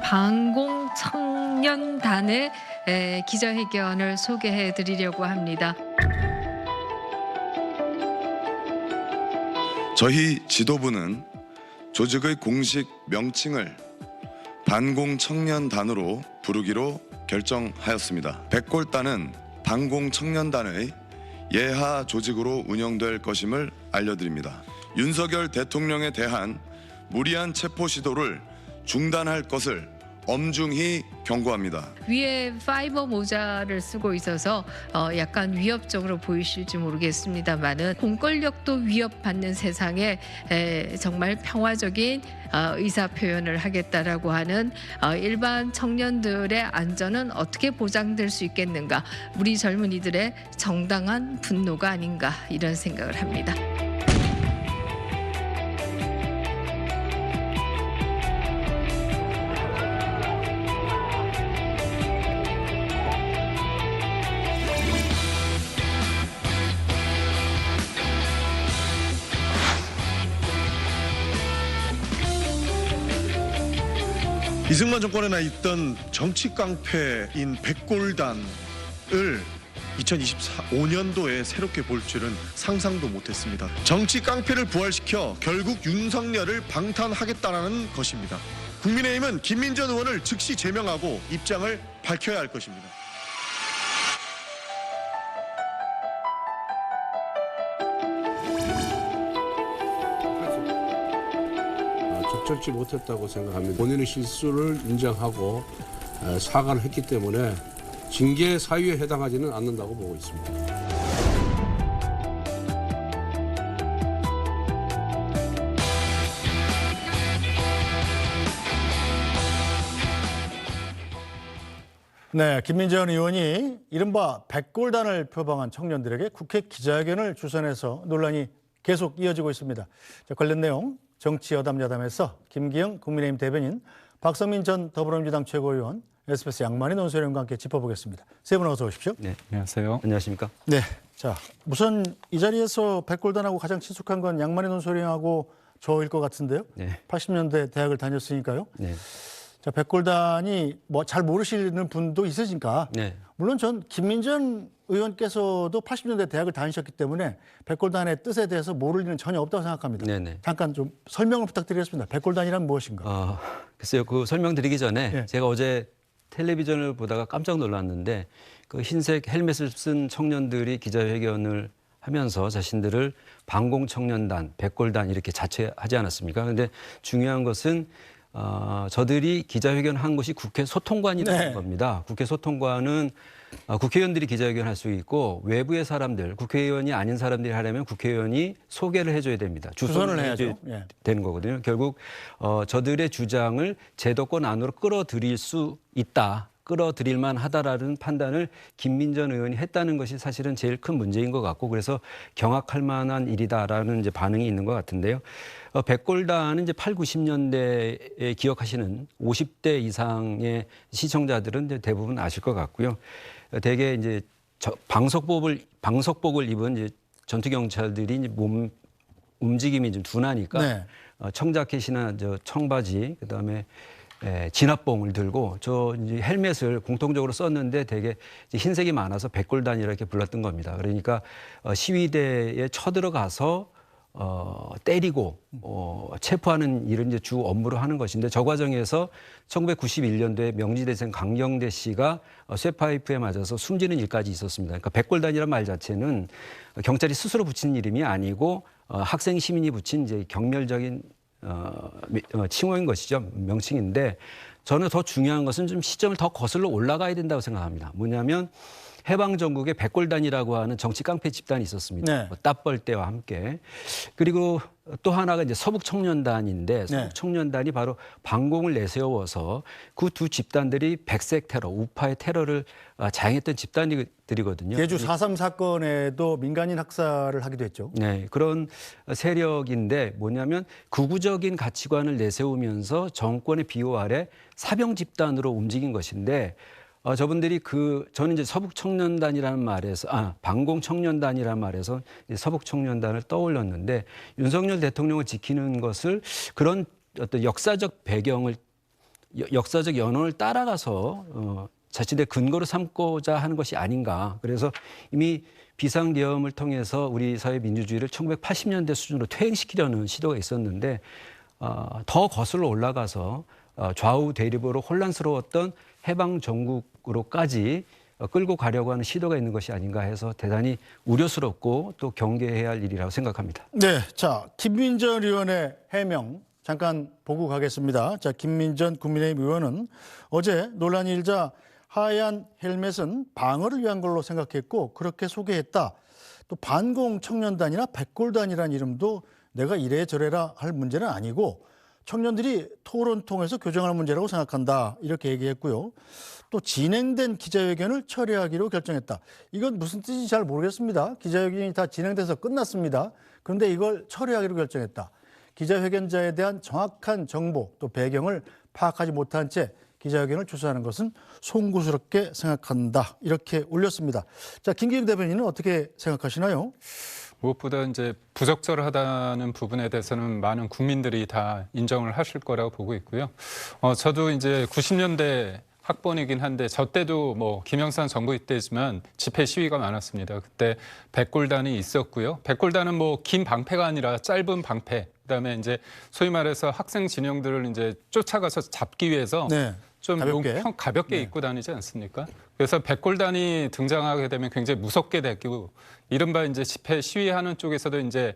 반공청년단의 기자회견을 소개해 드리려고 합니다. 저희 지도부는 조직의 공식 명칭을 반공청년단으로 부르기로 결정하였습니다. 백골단은 반공청년단의 예하 조직으로 운영될 것임을 알려드립니다. 윤석열 대통령에 대한 무리한 체포 시도를 중단할 것을 엄중히 경고합니다. 위에 파이버 모자를 쓰고 있어서 약간 위협적으로 보이실지 모르겠습니다만은 공권력도 위협받는 세상에 정말 평화적인 의사 표현을 하겠다라고 하는 일반 청년들의 안전은 어떻게 보장될 수 있겠는가? 우리 젊은이들의 정당한 분노가 아닌가 이런 생각을 합니다. 이승만 정권에나 있던 정치 깡패인 백골단을 2025년도에 새롭게 볼 줄은 상상도 못했습니다. 정치 깡패를 부활시켜 결국 윤석열을 방탄하겠다는 것입니다. 국민의힘은 김민전 의원을 즉시 제명하고 입장을 밝혀야 할 것입니다. 적절치 못했다고 생각합니다. 본인의 실수를 인정하고 사과를 했기 때문에 징계 사유에 해당하지는 않는다고 보고 있습니다. 네, 김민전 의원이 이른바 백골단을 표방한 청년들에게 국회 기자회견을 주선해서 논란이 계속 이어지고 있습니다. 자, 관련 내용 정치 여담야담에서 김기영 국민의힘 대변인, 박성민 전 더불어민주당 최고위원, SBS 양만희 논설위원과 함께 짚어보겠습니다. 세 분 어서 오십시오. 네, 안녕하세요. 안녕하십니까? 네, 자 우선 이 자리에서 백골단하고 가장 친숙한 건 양만희 논설위원하고 저일 것 같은데요. 네. 80년대 대학을 다녔으니까요. 네. 자, 백골단이 뭐 잘 모르시는 분도 있으니까 네. 물론 전 김민전 의원께서도 80년대 대학을 다니셨기 때문에 백골단의 뜻에 대해서 모를 일은 전혀 없다고 생각합니다. 네네. 잠깐 좀 설명을 부탁드리겠습니다. 백골단이란 무엇인가? 글쎄요, 그 설명드리기 전에 네. 제가 어제 텔레비전을 보다가 깜짝 놀랐는데 그 흰색 헬멧을 쓴 청년들이 기자회견을 하면서 자신들을 반공청년단, 백골단 이렇게 자처하지 않았습니까? 그런데 중요한 것은 저들이 기자회견을 한 곳이 국회 소통관이라는 네. 겁니다. 국회 소통관은 국회의원들이 기자회견을 할 수 있고 외부의 사람들, 국회의원이 아닌 사람들이 하려면 국회의원이 소개를 해줘야 됩니다. 주선을 해줘야 해야죠. 예. 되는 거거든요. 결국 저들의 주장을 제도권 안으로 끌어들일 수 있다. 끌어들일만 하다라는 판단을 김민전 의원이 했다는 것이 사실은 제일 큰 문제인 것 같고, 그래서 경악할 만한 일이다라는 이제 반응이 있는 것 같은데요. 백골단은 이제 8, 90년대에 기억하시는 50대 이상의 시청자들은 이제 대부분 아실 것 같고요. 대개 이제 방석복을 입은 이제 전투 경찰들이 이제 몸 움직임이 좀 둔하니까 네. 청자켓이나 청바지, 그다음에 진압봉을 들고 저 이제 헬멧을 공통적으로 썼는데 되게 흰색이 많아서 백골단이라 이렇게 불렀던 겁니다. 그러니까 시위대에 쳐들어가서 때리고 체포하는 일을 이제 주 업무로 하는 것인데, 저 과정에서 1991년도에 명지대생 강경대 씨가 쇠파이프에 맞아서 숨지는 일까지 있었습니다. 그러니까 백골단이란 말 자체는 경찰이 스스로 붙인 이름이 아니고 학생 시민이 붙인 이제 경멸적인 칭호인 것이죠. 명칭인데, 저는 더 중요한 것은 좀 시점을 더 거슬러 올라가야 된다고 생각합니다. 뭐냐면 해방 전국에 백골단이라고 하는 정치 깡패 집단이 있었습니다. 네. 따뻘대와 함께. 그리고 또 하나가 이제 서북청년단인데, 서북청년단이 바로 반공을 내세워서 그 두 집단들이 백색 테러, 우파의 테러를 자행했던 집단들이거든요. 제주 4.3 사건에도 민간인 학살을 하기도 했죠. 네, 그런 세력인데 뭐냐면 극우적인 가치관을 내세우면서 정권의 비호 아래 사병 집단으로 움직인 것인데, 저분들이 저는 이제 서북청년단이라는 말에서 반공청년단이라는 말에서 서북청년단을 떠올렸는데, 윤석열 대통령을 지키는 것을 그런 어떤 역사적 배경을 역사적 연원을 따라가서 자신의 근거로 삼고자 하는 것이 아닌가. 그래서 이미 비상계엄을 통해서 우리 사회 민주주의를 1980년대 수준으로 퇴행시키려는 시도가 있었는데 더 거슬러 올라가서 좌우 대립으로 혼란스러웠던 해방 정국으로까지 끌고 가려고 하는 시도가 있는 것이 아닌가 해서 대단히 우려스럽고 또 경계해야 할 일이라고 생각합니다. 네, 자 김민전 의원의 해명 잠깐 보고 가겠습니다. 자 김민전 국민의힘 의원은 어제 논란이 일자 하얀 헬멧은 방어를 위한 걸로 생각했고 그렇게 소개했다. 또 반공 청년단이나 백골단이라는 이름도 내가 이래저래라 할 문제는 아니고 청년들이 토론 통해서 교정할 문제라고 생각한다. 이렇게 얘기했고요. 또 진행된 기자회견을 철회하기로 결정했다. 이건 무슨 뜻인지 잘 모르겠습니다. 기자회견이 다 진행돼서 끝났습니다. 그런데 이걸 철회하기로 결정했다. 기자회견자에 대한 정확한 정보 또 배경을 파악하지 못한 채 기자회견을 주최하는 것은 송구스럽게 생각한다. 이렇게 올렸습니다. 자, 김기영 대변인은 어떻게 생각하시나요? 무엇보다 이제 부적절하다는 부분에 대해서는 많은 국민들이 다 인정을 하실 거라고 보고 있고요. 저도 이제 90년대 학번이긴 한데 저 때도 뭐 김영삼 정부 때지만 집회 시위가 많았습니다. 그때 백골단이 있었고요. 백골단은 뭐 긴 방패가 아니라 짧은 방패. 그다음에 이제 소위 말해서 학생 진영들을 이제 쫓아가서 잡기 위해서 네, 좀 가볍게 네. 입고 다니지 않습니까? 그래서 백골단이 등장하게 되면 굉장히 무섭게 되고 이른바 이제 집회 시위하는 쪽에서도 이제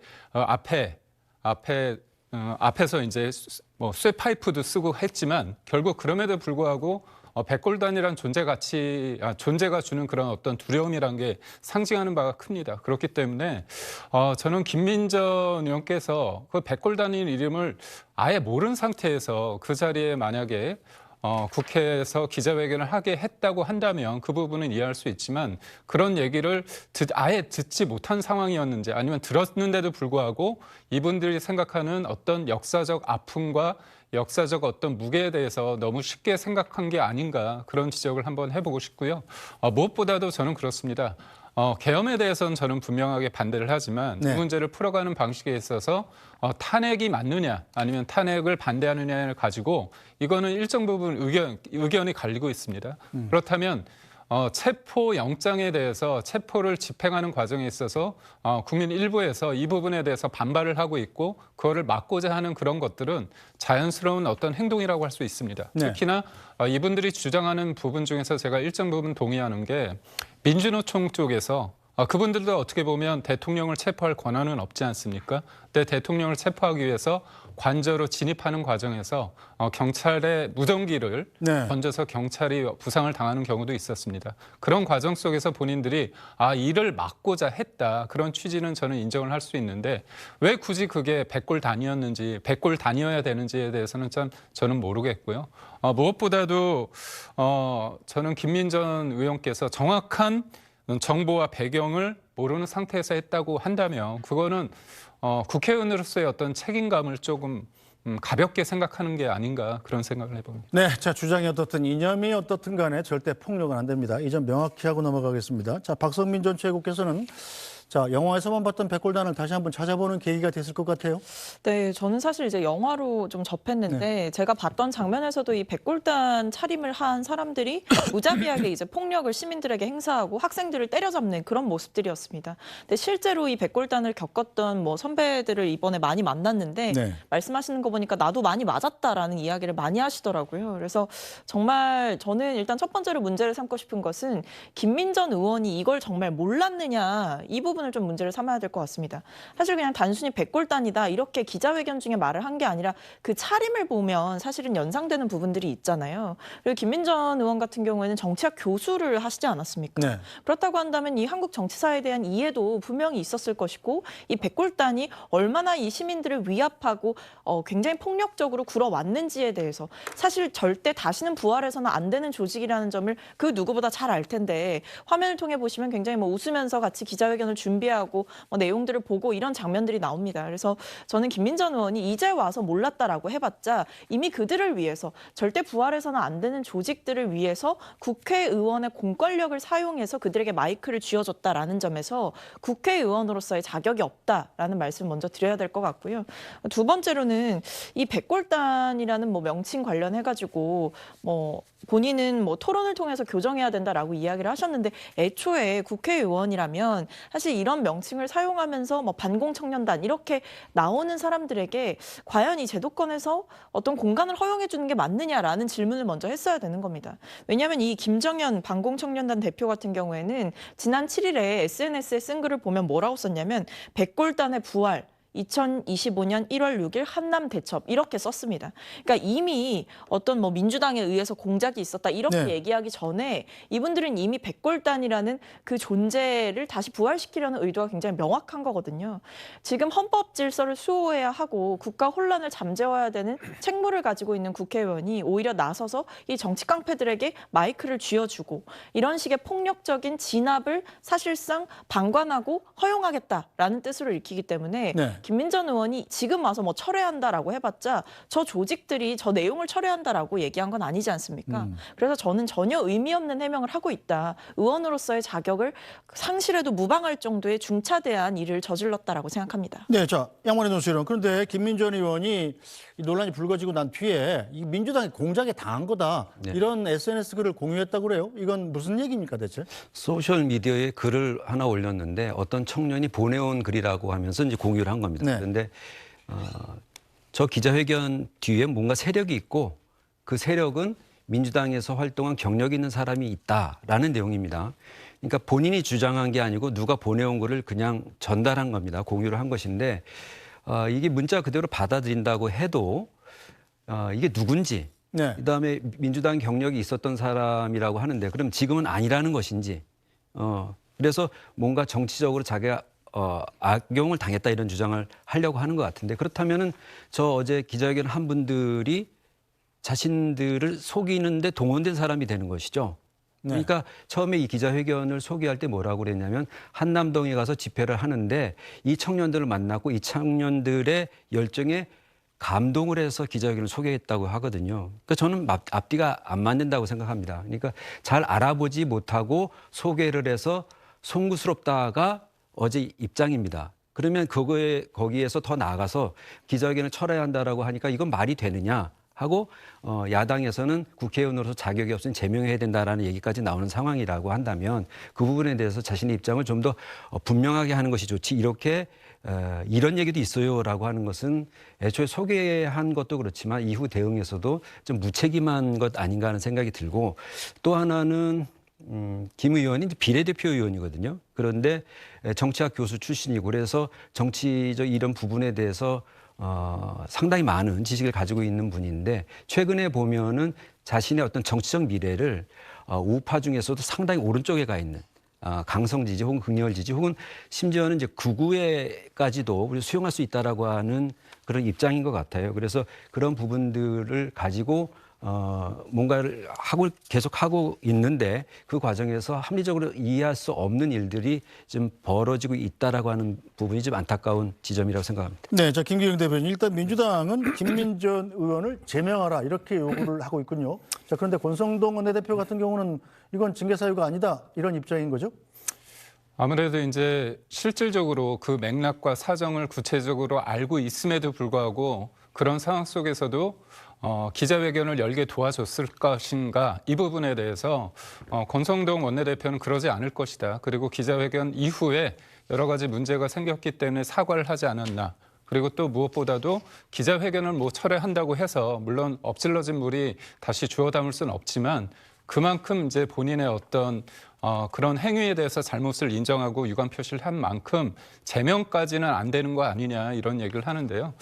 앞에서 이제 뭐 쇠파이프도 쓰고 했지만 결국 그럼에도 불구하고 백골단이란 존재가 주는 그런 어떤 두려움이란 게 상징하는 바가 큽니다. 그렇기 때문에 저는 김민전 의원께서 그 백골단인 이름을 아예 모르는 상태에서 그 자리에 만약에 국회에서 기자회견을 하게 했다고 한다면 그 부분은 이해할 수 있지만 그런 얘기를 아예 듣지 못한 상황이었는지 아니면 들었는데도 불구하고 이분들이 생각하는 어떤 역사적 아픔과 역사적 어떤 무게에 대해서 너무 쉽게 생각한 게 아닌가 그런 지적을 한번 해보고 싶고요. 무엇보다도 저는 그렇습니다. 계엄에 대해서는 저는 분명하게 반대를 하지만 네. 이 문제를 풀어가는 방식에 있어서 탄핵이 맞느냐 아니면 탄핵을 반대하느냐를 가지고 이거는 일정 부분 의견이 갈리고 있습니다. 그렇다면 체포 영장에 대해서 체포를 집행하는 과정에 있어서 국민 일부에서 이 부분에 대해서 반발을 하고 있고 그거를 막고자 하는 그런 것들은 자연스러운 어떤 행동이라고 할 수 있습니다. 네. 특히나 이분들이 주장하는 부분 중에서 제가 일정 부분 동의하는 게 민주노총 쪽에서 그분들도 어떻게 보면 대통령을 체포할 권한은 없지 않습니까? 근데 대통령을 체포하기 위해서 관저로 진입하는 과정에서 경찰의 무전기를 네. 던져서 경찰이 부상을 당하는 경우도 있었습니다. 그런 과정 속에서 본인들이 이를 막고자 했다. 그런 취지는 저는 인정을 할 수 있는데 왜 굳이 그게 백골단이었는지 백골단이어야 되는지에 대해서는 참 저는 모르겠고요. 무엇보다도 저는 김민전 의원께서 정확한 정보와 배경을 모르는 상태에서 했다고 한다면 그거는 국회의원으로서의 어떤 책임감을 조금 가볍게 생각하는 게 아닌가 그런 생각을 해봅니다. 네, 자 주장이 어떻든 이념이 어떻든 간에 절대 폭력은 안 됩니다. 이 점 명확히 하고 넘어가겠습니다. 자 박성민 전 최고께서는 자 영화에서만 봤던 백골단을 다시 한번 찾아보는 계기가 됐을 것 같아요. 네, 저는 사실 이제 영화로 좀 접했는데 제가 봤던 장면에서도 이 백골단 차림을 한 사람들이 무자비하게 이제 폭력을 시민들에게 행사하고 학생들을 때려잡는 그런 모습들이었습니다. 근데 실제로 이 백골단을 겪었던 뭐 선배들을 이번에 많이 만났는데 네. 말씀하시는 거 보니까 나도 많이 맞았다라는 이야기를 많이 하시더라고요. 그래서 정말 저는 일단 첫 번째로 문제를 삼고 싶은 것은 김민전 의원이 이걸 정말 몰랐느냐 이 부분을 좀 문제를 삼아야 될 것 같습니다. 사실 그냥 단순히 백골단이다 이렇게 기자회견 중에 말을 한 게 아니라 그 차림을 보면 사실은 연상되는 부분들이 있잖아요. 그리고 김민전 의원 같은 경우에는 정치학 교수를 하시지 않았습니까? 네. 그렇다고 한다면 이 한국 정치사에 대한 이해도 분명히 있었을 것이고 이 백골단이 얼마나 이 시민들을 위압하고 굉장히 폭력적으로 굴어왔는지에 대해서 사실 절대 다시는 부활해서는 안 되는 조직이라는 점을 그 누구보다 잘 알 텐데 화면을 통해 보시면 굉장히 뭐 웃으면서 같이 기자회견을 준비하고 준비하고 내용들을 보고 이런 장면들이 나옵니다. 그래서 저는 김민전 의원이 이제 와서 몰랐다라고 해봤자 이미 그들을 위해서 절대 부활해서는 안 되는 조직들을 위해서 국회의원의 공권력을 사용해서 그들에게 마이크를 쥐어줬다라는 점에서 국회의원으로서의 자격이 없다라는 말씀 먼저 드려야 될 것 같고요. 두 번째로는 이 백골단이라는 명칭 관련해가지고 본인은 토론을 통해서 교정해야 된다라고 이야기를 하셨는데 애초에 국회의원이라면 사실 이런 명칭을 사용하면서 반공청년단 이렇게 나오는 사람들에게 과연 이 제도권에서 어떤 공간을 허용해 주는 게 맞느냐라는 질문을 먼저 했어야 되는 겁니다. 왜냐하면 이 김정현 반공청년단 대표 같은 경우에는 지난 7일에 SNS에 쓴 글을 보면 뭐라고 썼냐면 백골단의 부활 2025년 1월 6일 한남 대첩 이렇게 썼습니다. 그러니까 이미 어떤 민주당에 의해서 공작이 있었다 이렇게 네. 얘기하기 전에 이분들은 이미 백골단이라는 그 존재를 다시 부활시키려는 의도가 굉장히 명확한 거거든요. 지금 헌법 질서를 수호해야 하고 국가 혼란을 잠재워야 되는 책무를 가지고 있는 국회의원이 오히려 나서서 이 정치 깡패들에게 마이크를 쥐어주고 이런 식의 폭력적인 진압을 사실상 방관하고 허용하겠다라는 뜻으로 읽히기 때문에 네. 김민전 의원이 지금 와서 철회한다라고 해봤자 저 조직들이 저 내용을 철회한다라고 얘기한 건 아니지 않습니까? 그래서 저는 전혀 의미 없는 해명을 하고 있다. 의원으로서의 자격을 상실해도 무방할 정도의 중차대한 일을 저질렀다라고 생각합니다. 네, 자 양만희 논술위원. 그런데 김민전 의원이 이 논란이 불거지고 난 뒤에 이 민주당이 공작에 당한 거다 네. 이런 SNS 글을 공유했다고 그래요. 이건 무슨 얘기입니까 대체? 소셜 미디어에 글을 하나 올렸는데 어떤 청년이 보내온 글이라고 하면서 이제 공유를 한 겁니다. 네. 그런데 저 기자회견 뒤에 뭔가 세력이 있고 그 세력은 민주당에서 활동한 경력이 있는 사람이 있다라는 내용입니다. 그러니까 본인이 주장한 게 아니고 누가 보내온 거를 그냥 전달한 겁니다. 공유를 한 것인데 이게 문자 그대로 받아들인다고 해도 이게 누군지 네. 그다음에 민주당 경력이 있었던 사람이라고 하는데 그럼 지금은 아니라는 것인지 그래서 뭔가 정치적으로 자기가 악용을 당했다 이런 주장을 하려고 하는 것 같은데 그렇다면은 저 어제 기자회견 한 분들이 자신들을 속이는데 동원된 사람이 되는 것이죠. 네. 그러니까 처음에 이 기자회견을 소개할 때 뭐라고 그랬냐면 한남동에 가서 집회를 하는데 이 청년들을 만났고 이 청년들의 열정에 감동을 해서 기자회견을 소개했다고 하거든요. 그러니까 저는 앞뒤가 안 맞는다고 생각합니다. 그러니까 잘 알아보지 못하고 소개를 해서 송구스럽다가 어제 입장입니다. 그러면 거기에서 더 나아가서 기자회견을 철회해야 한다라고 하니까 이건 말이 되느냐 하고 야당에서는 국회의원으로서 자격이 없으니 제명해야 된다라는 얘기까지 나오는 상황이라고 한다면 그 부분에 대해서 자신의 입장을 좀 더 분명하게 하는 것이 좋지 이렇게 이런 얘기도 있어요라고 하는 것은 애초에 소개한 것도 그렇지만 이후 대응에서도 좀 무책임한 것 아닌가 하는 생각이 들고 또 하나는 김 의원이 비례대표 의원이거든요. 그런데 정치학 교수 출신이고 그래서 정치적 이런 부분에 대해서 상당히 많은 지식을 가지고 있는 분인데 최근에 보면은 자신의 어떤 정치적 미래를 우파 중에서도 상당히 오른쪽에 가 있는 강성 지지 혹은 극렬 지지 혹은 심지어는 이제 극우에까지도 우리 수용할 수 있다라고 하는 그런 입장인 것 같아요. 그래서 그런 부분들을 가지고 뭔가를 계속 하고 있는데 그 과정에서 합리적으로 이해할 수 없는 일들이 좀 벌어지고 있다라고 하는 부분이 좀 안타까운 지점이라고 생각합니다. 네, 자 김기영 대표님 일단 민주당은 김민전 의원을 제명하라 이렇게 요구를 하고 있군요. 자 그런데 권성동 원내대표 같은 경우는 이건 징계 사유가 아니다 이런 입장인 거죠? 아무래도 이제 실질적으로 그 맥락과 사정을 구체적으로 알고 있음에도 불구하고 그런 상황 속에서도 기자회견을 열게 도와줬을 것인가 이 부분에 대해서 권성동 원내대표는 그러지 않을 것이다. 그리고 기자회견 이후에 여러 가지 문제가 생겼기 때문에 사과를 하지 않았나. 그리고 또 무엇보다도 기자회견을 철회한다고 해서 물론 엎질러진 물이 다시 주워 담을 수는 없지만 그만큼 이제 본인의 어떤 그런 행위에 대해서 잘못을 인정하고 유감 표시를 한 만큼 제명까지는 안 되는 거 아니냐 이런 얘기를 하는데요.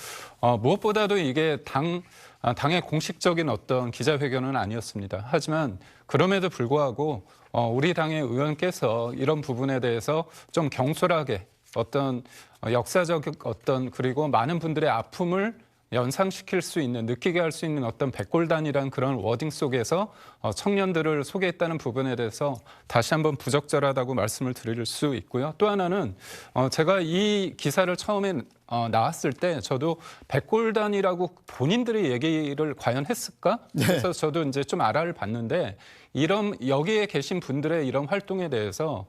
무엇보다도 이게 당의 공식적인 어떤 기자회견은 아니었습니다. 하지만 그럼에도 불구하고 우리 당의 의원께서 이런 부분에 대해서 좀 경솔하게 어떤 역사적 어떤 그리고 많은 분들의 아픔을 연상시킬 수 있는, 느끼게 할 수 있는 어떤 백골단이란 그런 워딩 속에서 청년들을 소개했다는 부분에 대해서 다시 한번 부적절하다고 말씀을 드릴 수 있고요. 또 하나는 제가 이 기사를 처음에 나왔을 때 저도 백골단이라고 본인들이 얘기를 과연 했을까? 그래서 저도 이제 좀 알아를 봤는데 여기에 계신 분들의 이런 활동에 대해서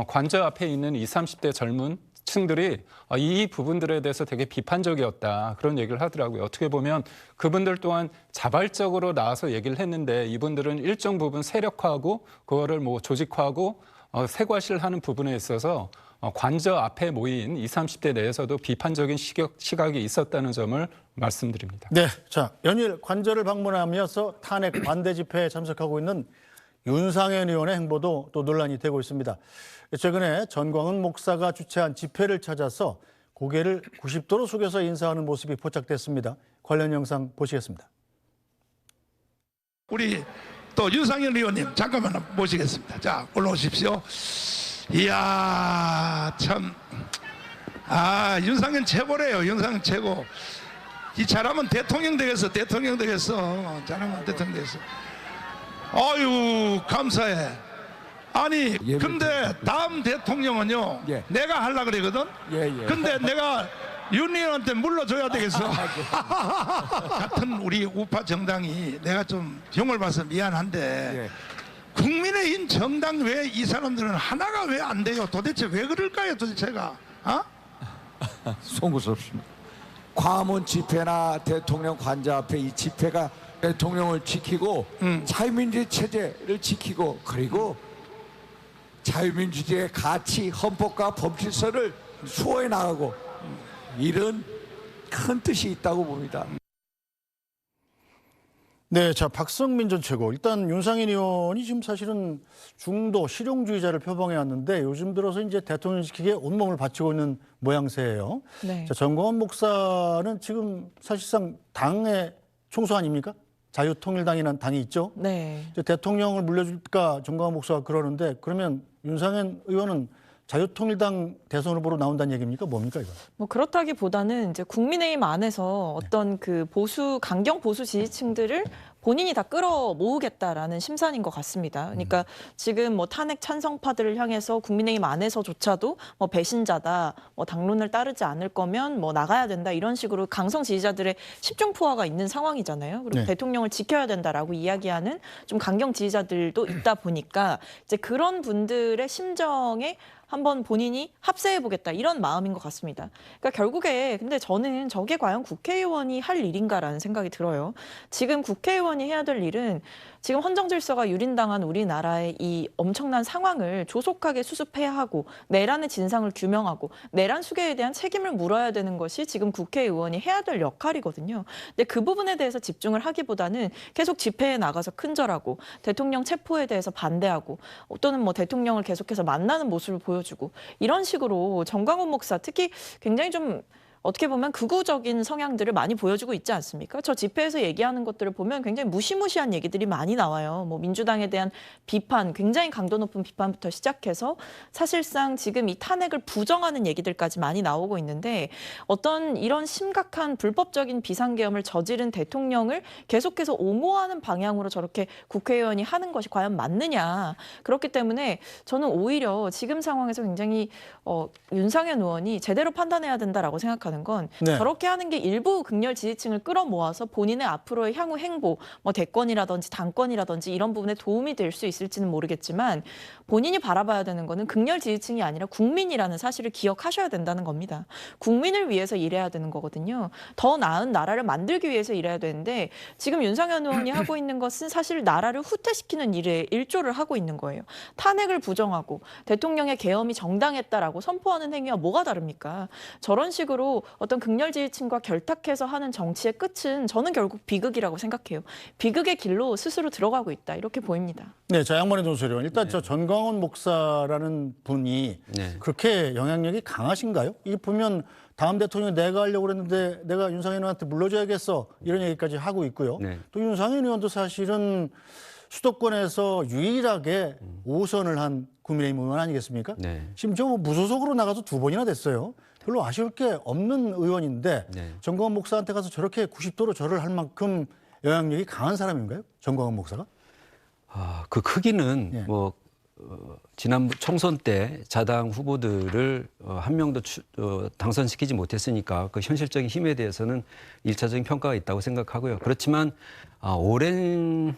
관저 앞에 있는 20, 30대 젊은 층들이 이 부분들에 대해서 되게 비판적이었다 그런 얘기를 하더라고요. 어떻게 보면 그분들 또한 자발적으로 나와서 얘기를 했는데 이분들은 일정 부분 세력화하고 그거를 뭐 조직화하고 세과실하는 부분에 있어서 관저 앞에 모인 20, 30대 내에서도 비판적인 시각이 있었다는 점을 말씀드립니다. 네, 자 연일 관저를 방문하면서 탄핵 반대 집회에 참석하고 있는 윤상현 의원의 행보도 또 논란이 되고 있습니다. 최근에 전광훈 목사가 주최한 집회를 찾아서 고개를 90도로 숙여서 인사하는 모습이 포착됐습니다. 관련 영상 보시겠습니다. 우리 또 윤상현 의원님 잠깐만 모시겠습니다. 자, 올라오십시오. 이야, 참, 윤상현 최고래요. 윤상현 최고. 이 잘하면 대통령 되겠어. 잘하면 대통령 되겠어. 아유, 감사해. 아니, 근데 다음 대통령은요, 내가 하려고 그러거든? 근데 내가 윤 의원한테 물러줘야 되겠어. 같은 우리 우파 정당이 내가 좀 병을 봐서 미안한데, 국민의힘 정당 왜 이 사람들은 하나가 왜 안 돼요? 도대체 왜 그럴까요, 도대체가? 송구스럽습니다. 광화문 집회나 대통령 관저 앞에 이 집회가 대통령을 지키고 자유민주주의 체제를 지키고 그리고 자유민주주의의 가치, 헌법과 법질서를 수호해 나가고 이런 큰 뜻이 있다고 봅니다. 네, 자 박성민 전 최고. 일단 윤상현 의원이 지금 사실은 중도 실용주의자를 표방해 왔는데 요즘 들어서 이제 대통령 지키기에 온몸을 바치고 있는 모양새예요. 네. 자 전광훈 목사는 지금 사실상 당의 총수 아닙니까? 자유통일당이라는 당이 있죠. 네. 이제 대통령을 물려줄까 전광훈 목사가 그러는데 그러면 윤상현 의원은 자유통일당 대선 후보로 나온다는 얘기입니까? 뭡니까 이거? 뭐 그렇다기보다는 이제 국민의힘 안에서 어떤 그 강경 보수 지지층들을 본인이 다 끌어 모으겠다라는 심산인 것 같습니다. 그러니까 지금 뭐 탄핵 찬성파들을 향해서 국민의힘 안에서조차도 뭐 배신자다, 뭐 당론을 따르지 않을 거면 뭐 나가야 된다 이런 식으로 강성 지지자들의 십중포화가 있는 상황이잖아요. 그리고 네. 대통령을 지켜야 된다라고 이야기하는 좀 강경 지지자들도 있다 보니까 이제 그런 분들의 심정에 한번 본인이 합세해보겠다 이런 마음인 것 같습니다. 그러니까 결국에 근데 저는 저게 과연 국회의원이 할 일인가라는 생각이 들어요. 지금 국회의원이 해야 될 일은 지금 헌정 질서가 유린당한 우리나라의 이 엄청난 상황을 조속하게 수습해야 하고 내란의 진상을 규명하고 내란 수괴에 대한 책임을 물어야 되는 것이 지금 국회의원이 해야 될 역할이거든요. 근데 그 부분에 대해서 집중을 하기보다는 계속 집회에 나가서 큰절하고 대통령 체포에 대해서 반대하고 또는 뭐 대통령을 계속해서 만나는 모습을 보여주고 이런 식으로 전광훈 목사 특히 굉장히 좀 어떻게 보면 극우적인 성향들을 많이 보여주고 있지 않습니까? 저 집회에서 얘기하는 것들을 보면 굉장히 무시무시한 얘기들이 많이 나와요. 뭐 민주당에 대한 비판, 굉장히 강도 높은 비판부터 시작해서 사실상 지금 이 탄핵을 부정하는 얘기들까지 많이 나오고 있는데 어떤 이런 심각한 불법적인 비상계엄을 저지른 대통령을 계속해서 옹호하는 방향으로 저렇게 국회의원이 하는 것이 과연 맞느냐. 그렇기 때문에 저는 오히려 지금 상황에서 굉장히 윤상현 의원이 제대로 판단해야 된다라고 생각합니다. 건 네. 저렇게 하는 게 일부 극렬 지지층을 끌어모아서 본인의 앞으로의 향후 행보, 뭐 대권이라든지 당권이라든지 이런 부분에 도움이 될 수 있을지는 모르겠지만 본인이 바라봐야 되는 거는 극렬 지지층이 아니라 국민이라는 사실을 기억하셔야 된다는 겁니다. 국민을 위해서 일해야 되는 거거든요. 더 나은 나라를 만들기 위해서 일해야 되는데 지금 윤상현 의원이 하고 있는 것은 사실 나라를 후퇴시키는 일에 일조를 하고 있는 거예요. 탄핵을 부정하고 대통령의 계엄이 정당했다라고 선포하는 행위와 뭐가 다릅니까? 저런 식으로 어떤 극렬 지지층과 결탁해서 하는 정치의 끝은 저는 결국 비극이라고 생각해요. 비극의 길로 스스로 들어가고 있다. 이렇게 보입니다. 네, 자 양만의 논소리원. 일단 저 전광훈 목사라는 분이 그렇게 영향력이 강하신가요? 이게 보면 다음 대통령 내가 하려고 그랬는데 내가 윤상현 의원한테 물러줘야겠어 이런 얘기까지 하고 있고요. 또 윤상현 의원도 사실은 수도권에서 유일하게 5선을 한 국민의힘 의원 아니겠습니까? 심지어 뭐 무소속으로 나가서 2번이나 됐어요. 별로 아쉬울 게 없는 의원인데 네. 정광훈 목사한테 가서 저렇게 90도로 절을 할 만큼 영향력이 강한 사람인가요? 정광훈 목사가? 그 크기는 예. 지난 총선 때 자당 후보들을 한 명도 당선시키지 못했으니까 그 현실적인 힘에 대해서는 일차적인 평가가 있다고 생각하고요. 그렇지만 오랜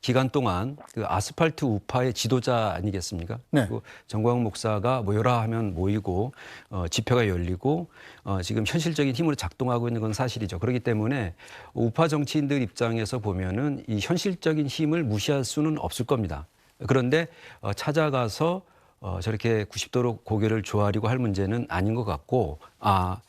기간 동안 그 아스팔트 우파의 지도자 아니겠습니까? 네. 그리고 정광훈 목사가 모여라 하면 모이고 집회가 열리고 지금 현실적인 힘으로 작동하고 있는 건 사실이죠. 그렇기 때문에 우파 정치인들 입장에서 보면은 이 현실적인 힘을 무시할 수는 없을 겁니다. 그런데 찾아가서 저렇게 90도로 고개를 조아리고 할 문제는 아닌 것 같고, 그러니까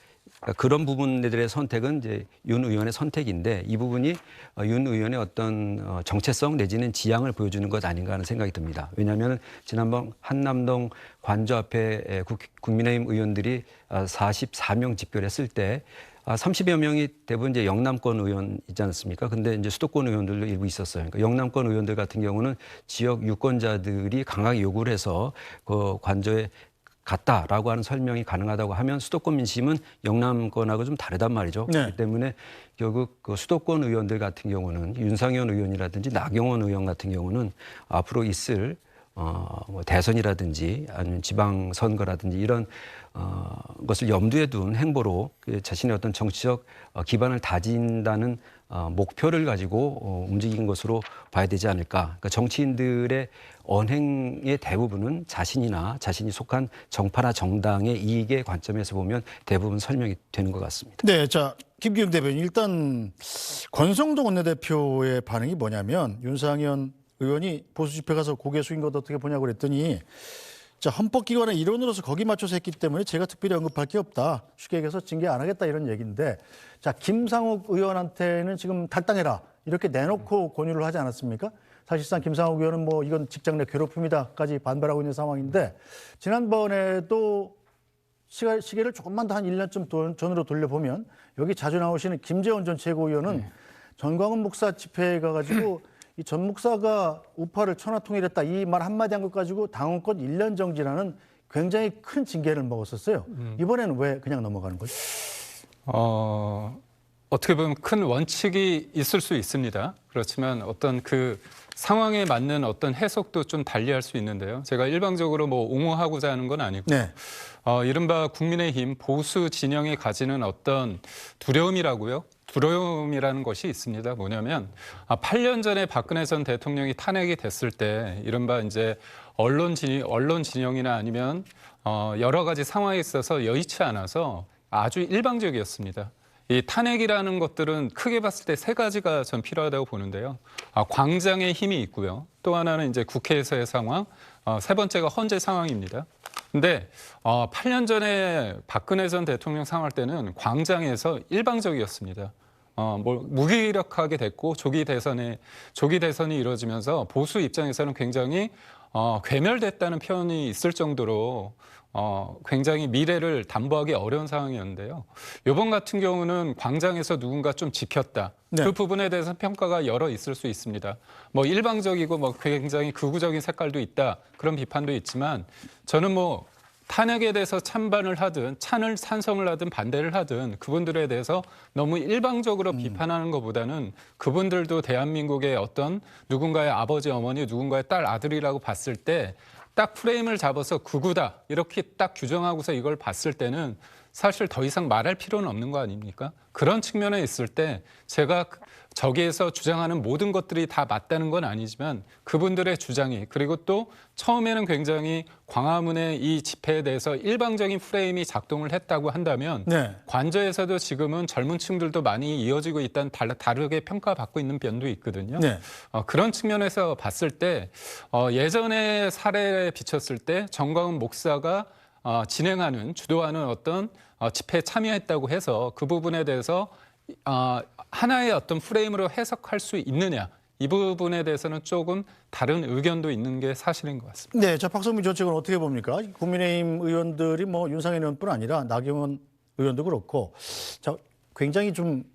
그런 부분들의 선택은 이제 윤 의원의 선택인데 이 부분이 윤 의원의 어떤 정체성 내지는 지향을 보여주는 것 아닌가 하는 생각이 듭니다. 왜냐하면 지난번 한남동 관저 앞에 국민의힘 의원들이 44명 집결을 했을 때 30여 명이 대부분 이제 영남권 의원 있지 않습니까? 근데 이제 수도권 의원들도 일부 있었어요. 그러니까 영남권 의원들 같은 경우는 지역 유권자들이 강하게 요구를 해서 그 관저에 갔다라고 하는 설명이 가능하다고 하면 수도권 민심은 영남권하고 좀 다르단 말이죠. 네. 그렇기 때문에 결국 그 수도권 의원들 같은 경우는 윤상현 의원이라든지 나경원 의원 같은 경우는 앞으로 있을 뭐 대선이라든지 아니면 지방선거라든지 이런 것을 염두에 둔 행보로 그 자신의 어떤 정치적 기반을 다진다는 목표를 가지고 움직인 것으로 봐야 되지 않을까. 그러니까 정치인들의 언행의 대부분은 자신이나 자신이 속한 정파나 정당의 이익의 관점에서 보면 대부분 설명이 되는 것 같습니다. 네, 자 김기영 대변인 일단 권성동 원내대표의 반응이 뭐냐면 윤상현 의원이 보수 집회 가서 고개 숙인 것 어떻게 보냐고 그랬더니 자 헌법기관의 일원으로서 거기 맞춰서 했기 때문에 제가 특별히 언급할 게 없다. 쉽게 얘기해서 징계 안 하겠다 이런 얘기인데 자 김상욱 의원한테는 지금 탈당해라 이렇게 내놓고 권유를 하지 않았습니까? 사실상 김상욱 의원은 뭐 이건 직장 내 괴롭힘이다까지 반발하고 있는 상황인데 지난번에도 시계를 조금만 더 한 1년쯤 전으로 돌려보면 여기 자주 나오시는 김재원 전 최고위원은 정광훈 목사 집회에 가가지고 이 전 목사가 우파를 천하통일했다 이 말 한마디 한 것 가지고 당원권 1년 정지라는 굉장히 큰 징계를 먹었었어요. 이번에는 왜 그냥 넘어가는 거죠? 어떻게 보면 큰 원칙이 있을 수 있습니다. 그렇지만 어떤 그 상황에 맞는 어떤 해석도 좀 달리할 수 있는데요. 제가 일방적으로 뭐 옹호하고자 하는 건 아니고 네. 이른바 국민의힘 보수 진영이 가지는 어떤 두려움이라고요. 두려움이라는 것이 있습니다. 뭐냐면 8년 전에 박근혜 전 대통령이 탄핵이 됐을 때 이른바 이제 언론 진영이나 아니면 여러 가지 상황에 있어서 여의치 않아서 아주 일방적이었습니다. 이 탄핵이라는 것들은 크게 봤을 때 세 가지가 전 필요하다고 보는데요. 광장의 힘이 있고요. 또 하나는 이제 국회에서의 상황, 세 번째가 헌재 상황입니다. 근데 8년 전에 박근혜 전 대통령 상황할 때는 광장에서 일방적이었습니다. 뭐 무기력하게 됐고 조기 대선이 이루어지면서 보수 입장에서는 굉장히 괴멸됐다는 표현이 있을 정도로 굉장히 미래를 담보하기 어려운 상황이었는데요. 이번 같은 경우는 광장에서 누군가 좀 지켰다. 네. 그 부분에 대해서 평가가 여러 있을 수 있습니다. 뭐 일방적이고 뭐 굉장히 극우적인 색깔도 있다. 그런 비판도 있지만 저는 뭐 탄핵에 대해서 찬반을 하든 찬성을 하든 반대를 하든 그분들에 대해서 너무 일방적으로 비판하는 것보다는 그분들도 대한민국의 어떤 누군가의 아버지, 어머니, 누군가의 딸, 아들이라고 봤을 때 딱 프레임을 잡아서 극우다 이렇게 딱 규정하고서 이걸 봤을 때는 사실 더 이상 말할 필요는 없는 거 아닙니까? 그런 측면에 있을 때 제가 저기에서 주장하는 모든 것들이 다 맞다는 건 아니지만 그분들의 주장이 그리고 또 처음에는 굉장히 광화문의 이 집회에 대해서 일방적인 프레임이 작동을 했다고 한다면 네. 관저에서도 지금은 젊은 층들도 많이 이어지고 있다는 다르게 평가받고 있는 면도 있거든요. 네. 그런 측면에서 봤을 때 예전의 사례에 비쳤을 때 정광훈 목사가 진행하는 주도하는 어떤 집회에 참여했다고 해서 그 부분에 대해서 하나의 어떤 프레임으로 해석할 수 있느냐 이 부분에 대해서는 조금 다른 의견도 있는 게 사실인 것 같습니다. 네, 자 박성민 전 측은 어떻게 봅니까? 국민의힘 의원들이 뭐 윤상현 의원뿐 아니라 나경원 의원도 그렇고 자 굉장히 좀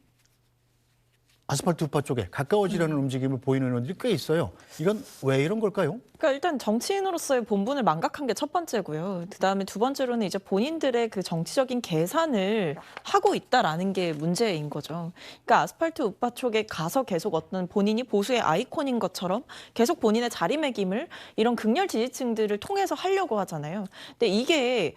아스팔트 우파 쪽에 가까워지려는 움직임을 보이는 의원들이 꽤 있어요. 이건 왜 이런 걸까요? 그러니까 일단 정치인으로서의 본분을 망각한 게 첫 번째고요. 그다음에 두 번째로는 이제 본인들의 그 정치적인 계산을 하고 있다라는 게 문제인 거죠. 그러니까 아스팔트 우파 쪽에 가서 계속 어떤 본인이 보수의 아이콘인 것처럼 계속 본인의 자리매김을 이런 극렬 지지층들을 통해서 하려고 하잖아요. 근데 이게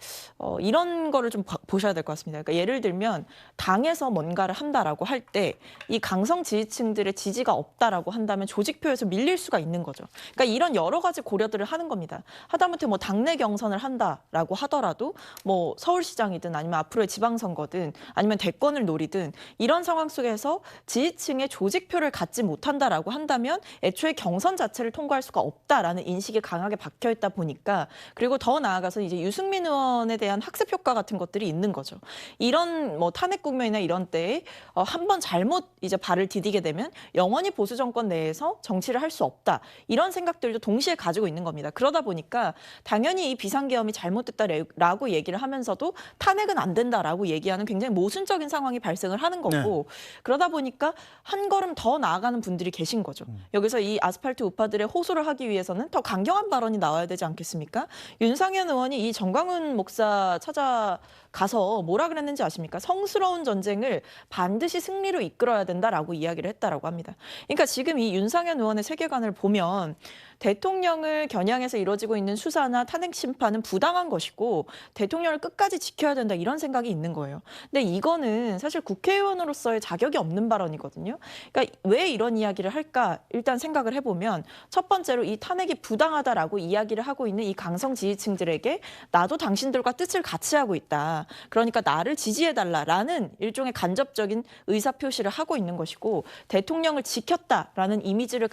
이런 거를 좀 보셔야 될 것 같습니다. 그러니까 예를 들면 당에서 뭔가를 한다라고 할 때 이 강성 지지층들의 지지가 없다라고 한다면 조직표에서 밀릴 수가 있는 거죠. 그러니까 이런 여러 가지 고려들을 하는 겁니다. 하다못해 뭐 당내 경선을 한다라고 하더라도 뭐 서울시장이든 아니면 앞으로의 지방선거든 아니면 대권을 노리든 이런 상황 속에서 지지층의 조직표를 갖지 못한다라고 한다면 애초에 경선 자체를 통과할 수가 없다라는 인식이 강하게 박혀 있다 보니까 그리고 더 나아가서 이제 유승민 의원에 대한 학습 효과 같은 것들이 있는 거죠. 이런 뭐 탄핵 국면이나 이런 때에 한 번 잘못 이제 발을 디디게 되면 영원히 보수 정권 내에서 정치를 할 수 없다. 이런 생각들도 동시에 가지고 있는 겁니다. 그러다 보니까 당연히 이 비상계엄이 잘못됐다라고 얘기를 하면서도 탄핵은 안 된다라고 얘기하는 굉장히 모순적인 상황이 발생을 하는 거고 그러다 보니까 한 걸음 더 나아가는 분들이 계신 거죠. 여기서 이 아스팔트 우파들의 호소를 하기 위해서는 더 강경한 발언이 나와야 되지 않겠습니까? 윤상현 의원이 이 정광훈 목사 찾아가서 뭐라 그랬는지 아십니까? 성스러운 전쟁을 반드시 승리로 이끌어야 된다라고 이야기를 했다라고 합니다. 그러니까 지금 이 윤상현 의원의 세계관을 보면 대통령을 겨냥해서 이루어지고 있는 수사나 탄핵 심판은 부당한 것이고 대통령을 끝까지 지켜야 된다 이런 생각이 있는 거예요. 근데 이거는 사실 국회의원으로서의 자격이 없는 발언이거든요. 그러니까 왜 이런 이야기를 할까 일단 생각을 해보면 첫 번째로 이 탄핵이 부당하다라고 이야기를 하고 있는 이 강성 지지층들에게 나도 당신들과 뜻을 같이 하고 있다. 그러니까 나를 지지해달라라는 일종의 간접적인 의사표시를 하고 있는 것이고 대통령을 지켰다라는 이미지를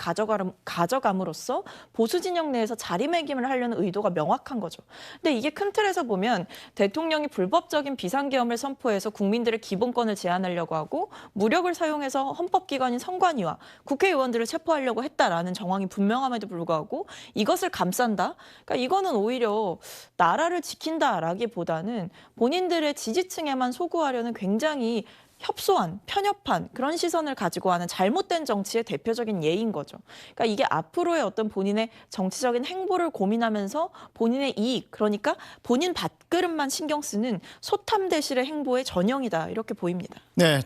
가져감으로써 보수 진영 내에서 자리매김을 하려는 의도가 명확한 거죠. 근데 이게 큰 틀에서 보면 대통령이 불법적인 비상계엄을 선포해서 국민들의 기본권을 제한하려고 하고 무력을 사용해서 헌법기관인 선관위와 국회의원들을 체포하려고 했다라는 정황이 분명함에도 불구하고 이것을 감싼다? 그러니까 이거는 오히려 나라를 지킨다라기보다는 본인들의 지지층에만 소구하려는 굉장히 협소한, 편협한 그런 시선을 가지고 하는 잘못된 정치의 대표적인 예인 거죠. 그러니까 이게 앞으로의 어떤 본인의 정치적인 행보를 고민하면서 본인의 이익, 그러니까 본인 밥그릇만 신경 쓰는 소탐대실의 행보의 전형이다 이렇게 보입니다. 네,